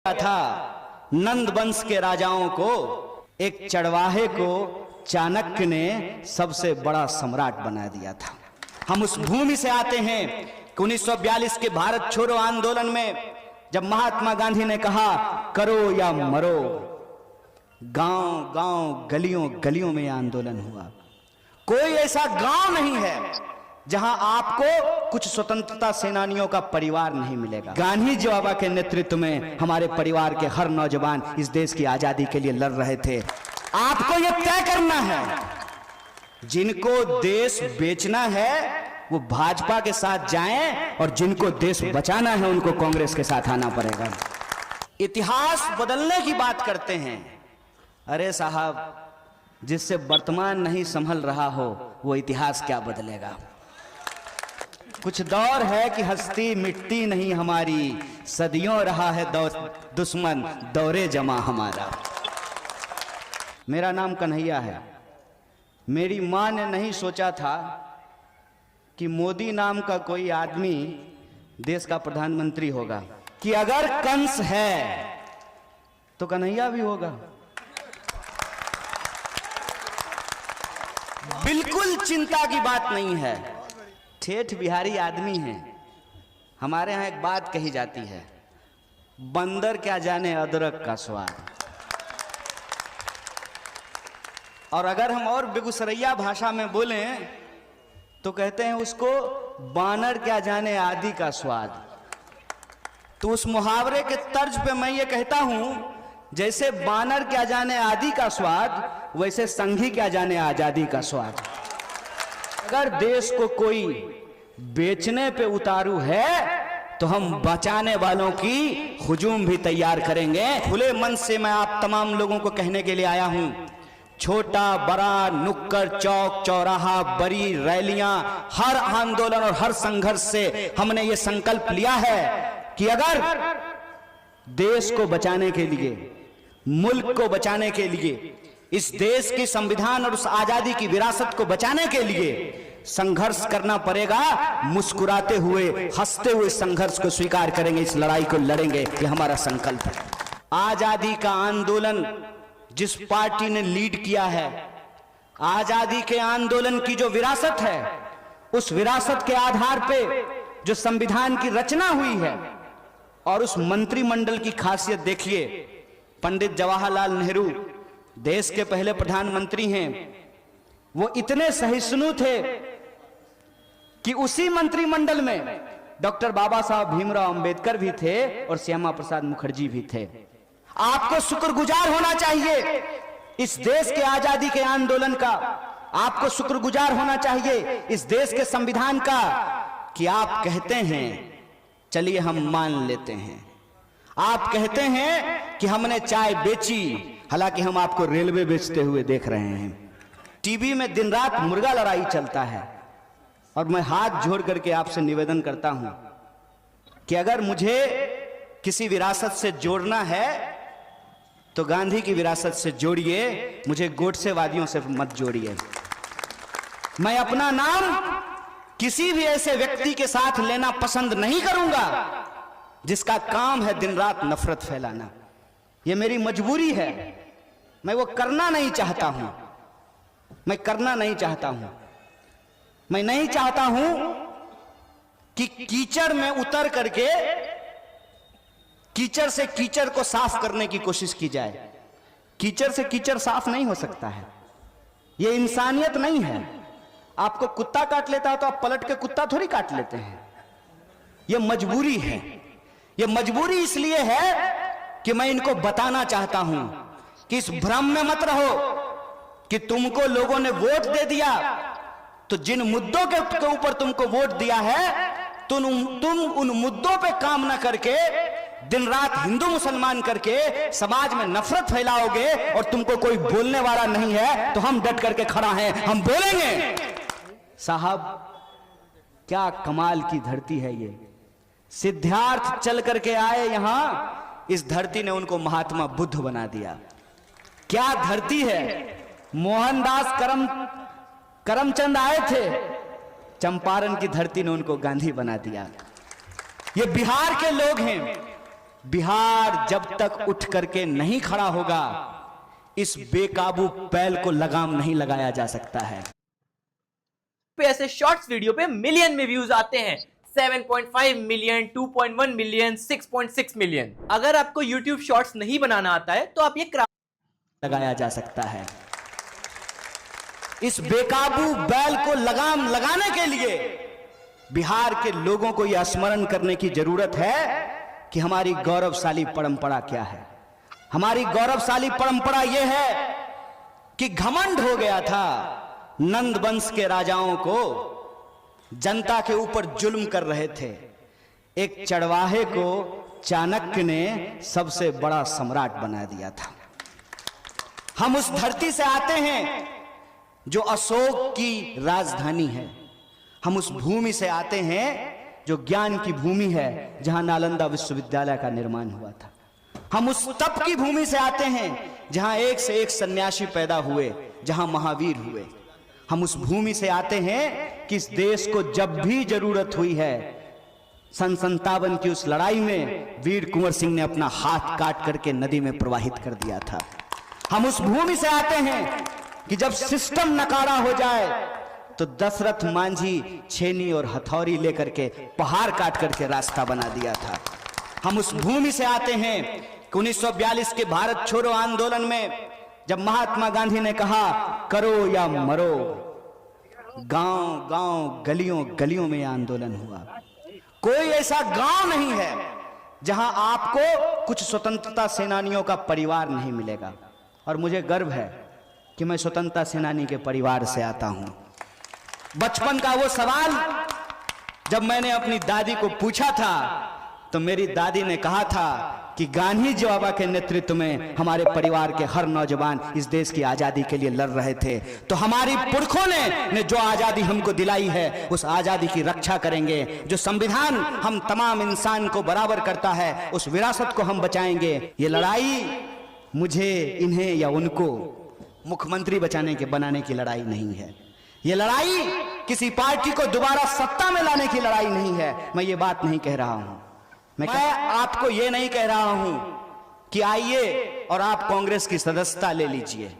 था नंद वंश के राजाओं को, एक चरवाहे को चाणक्य ने सबसे बड़ा सम्राट बना दिया था। हम उस भूमि से आते हैं कि 1942 के भारत छोड़ो आंदोलन में जब महात्मा गांधी ने कहा करो या मरो, गांव गांव गलियों गलियों में आंदोलन हुआ। कोई ऐसा गांव नहीं है जहां आपको कुछ स्वतंत्रता सेनानियों का परिवार नहीं मिलेगा। गांधी जी बाबा के नेतृत्व में हमारे परिवार के हर नौजवान इस देश की आजादी के लिए लड़ रहे थे। आपको यह तय करना है, जिनको देश बेचना है वो भाजपा के साथ जाएं और जिनको देश बचाना है उनको कांग्रेस के साथ आना पड़ेगा। इतिहास बदलने की बात करते हैं। अरे साहब, जिससे वर्तमान नहीं संभल रहा हो वो इतिहास क्या बदलेगा। कुछ दौर है कि हस्ती मिटती नहीं हमारी, सदियों रहा है दुश्मन दौरे जमा हमारा। मेरा नाम कन्हैया है। मेरी मां ने नहीं सोचा था कि मोदी नाम का कोई आदमी देश का प्रधानमंत्री होगा, कि अगर कंस है तो कन्हैया भी होगा। बिल्कुल चिंता की बात नहीं है। ठेठ बिहारी आदमी हैं। हमारे यहां एक बात कही जाती है, बंदर क्या जाने अदरक का स्वाद। और अगर हम और बेगूसरैया भाषा में बोलें तो कहते हैं उसको बानर क्या जाने आदि का स्वाद। तो उस मुहावरे के तर्ज पे मैं ये कहता हूं, जैसे बानर क्या जाने आदि का स्वाद, वैसे संघी क्या जाने आजादी का स्वाद। अगर देश को कोई बेचने पे उतारू है तो हम बचाने वालों की हुजूम भी तैयार करेंगे। खुले मन से मैं आप तमाम लोगों को कहने के लिए आया हूं, छोटा बड़ा नुक्कड़ चौक चौराहा बड़ी रैलियां, हर आंदोलन और हर संघर्ष से हमने ये संकल्प लिया है कि अगर देश को बचाने के लिए, मुल्क को बचाने के लिए, इस देश की संविधान और उस आजादी की विरासत को बचाने के लिए संघर्ष करना पड़ेगा, मुस्कुराते हुए हंसते हुए संघर्ष को स्वीकार करेंगे, इस लड़ाई को लड़ेंगे। ये हमारा संकल्प है। आजादी का आंदोलन जिस पार्टी ने लीड किया है, आजादी के आंदोलन की जो विरासत है, उस विरासत के आधार पे जो संविधान की रचना हुई है और उस मंत्रिमंडल की खासियत देखिए। पंडित जवाहरलाल नेहरू देश के पहले प्रधानमंत्री हैं। वो इतने सहिष्णु थे कि उसी मंत्रिमंडल में डॉक्टर बाबा साहब भीमराव अंबेडकर भी थे और श्यामा प्रसाद मुखर्जी भी थे। आपको शुक्रगुजार होना चाहिए इस देश के आजादी के आंदोलन का, आपको शुक्रगुजार होना चाहिए इस देश के संविधान का कि आप कहते हैं, चलिए हम मान लेते हैं, आप कहते हैं कि हमने चाय बेची, हालांकि हम आपको रेलवे बेचते हुए देख रहे हैं। टीवी में दिन रात मुर्गा लड़ाई चलता है। और मैं हाथ जोड़ करके आपसे निवेदन करता हूं कि अगर मुझे किसी विरासत से जोड़ना है तो गांधी की विरासत से जोड़िए, मुझे गोडसेवादियों से मत जोड़िए। मैं अपना नाम किसी भी ऐसे व्यक्ति के साथ लेना पसंद नहीं करूंगा जिसका काम है दिन रात नफरत फैलाना। यह मेरी मजबूरी है। मैं वो करना नहीं चाहता हूं। मैं करना नहीं चाहता हूं। मैं नहीं चाहता हूं कि कीचड़ में उतर करके कीचड़ से कीचड़ को साफ करने की कोशिश की जाए। कीचड़ से कीचड़ साफ नहीं हो सकता है। यह इंसानियत नहीं है। आपको कुत्ता काट लेता है तो आप पलट के कुत्ता थोड़ी काट लेते हैं। यह मजबूरी है। यह मजबूरी इसलिए है कि मैं इनको बताना चाहता हूं कि इस भ्रम में मत रहो कि तुमको लोगों ने वोट दे दिया तो जिन मुद्दों के ऊपर तुमको वोट दिया है तुम उन मुद्दों पे काम ना करके दिन रात हिंदू मुसलमान करके समाज में नफरत फैलाओगे और तुमको कोई बोलने वाला नहीं है। तो हम डट करके खड़ा हैं, हम बोलेंगे। साहब, क्या कमाल की धरती है ये। सिद्धार्थ चल करके आए यहां, इस धरती ने उनको महात्मा बुद्ध बना दिया। क्या धरती है। मोहनदास करमचंद आए थे, चंपारण की धरती ने उनको गांधी बना दिया। ये बिहार के लोग हैं, बिहार जब तक उठ करके नहीं खड़ा होगा, इस बेकाबू बैल को लगाम नहीं लगाया जा सकता है। पे ऐसे शॉर्ट्स वीडियो पे मिलियन में व्यूज आते हैं, 7.5 मिलियन, 2.1 मिलियन, 6.6 मिलियन। अगर आपको YouTube शॉर्ट्स नहीं बनाना आता है तो आप ये लगाया जा सकता है। इस बेकाबू बैल को लगाम लगाने के लिए बिहार के लोगों को यह स्मरण करने की जरूरत है कि हमारी गौरवशाली परंपरा क्या है। हमारी गौरवशाली परंपरा यह है कि घमंड हो गया था नंद वंश के राजाओं को, जनता के ऊपर जुल्म कर रहे थे। एक चरवाहे को चाणक्य ने सबसे बड़ा सम्राट बना दिया था। हम उस धरती से आते हैं जो अशोक की राजधानी है। हम उस भूमि से आते हैं जो ज्ञान की भूमि है, जहां नालंदा विश्वविद्यालय का निर्माण हुआ था। हम उस तप की भूमि से आते हैं जहां एक से एक सन्यासी पैदा हुए, जहां महावीर हुए। हम उस भूमि से आते हैं कि इस देश को जब भी जरूरत हुई है, सन 57 की उस लड़ाई में वीर कुंवर सिंह ने अपना हाथ काट करके नदी में प्रवाहित कर दिया था। हम उस भूमि से आते हैं कि जब सिस्टम नकारा हो जाए तो दशरथ मांझी छेनी और हथौड़ी लेकर के पहाड़ काट करके रास्ता बना दिया था। हम उस भूमि से आते हैं कि 1942 के भारत छोड़ो आंदोलन में जब महात्मा गांधी ने कहा करो या मरो, गांव गांव गलियों गलियों में आंदोलन हुआ। कोई ऐसा गांव नहीं है जहां आपको कुछ स्वतंत्रता सेनानियों का परिवार नहीं मिलेगा। और मुझे गर्व है कि मैं स्वतंत्रता सेनानी के परिवार से आता हूं। बचपन का वो सवाल जब मैंने अपनी दादी को पूछा था तो मेरी दादी ने कहा था कि गांधी जी बाबा के नेतृत्व में हमारे परिवार के हर नौजवान इस देश की आजादी के लिए लड़ रहे थे, तो हमारी पुरखों ने जो आजादी हमको दिलाई है उस आजादी की रक्षा करेंगे। जो संविधान हम तमाम इंसान को बराबर करता है उस विरासत को हम बचाएंगे। ये लड़ाई मुझे, इन्हें या उनको मुख्यमंत्री बनाने की लड़ाई नहीं है। ये लड़ाई किसी पार्टी को दोबारा सत्ता में लाने की लड़ाई नहीं है। मैं ये बात नहीं कह रहा हूं। मैं आपको ये नहीं कह रहा हूं कि आइए और आप कांग्रेस की सदस्यता ले लीजिए।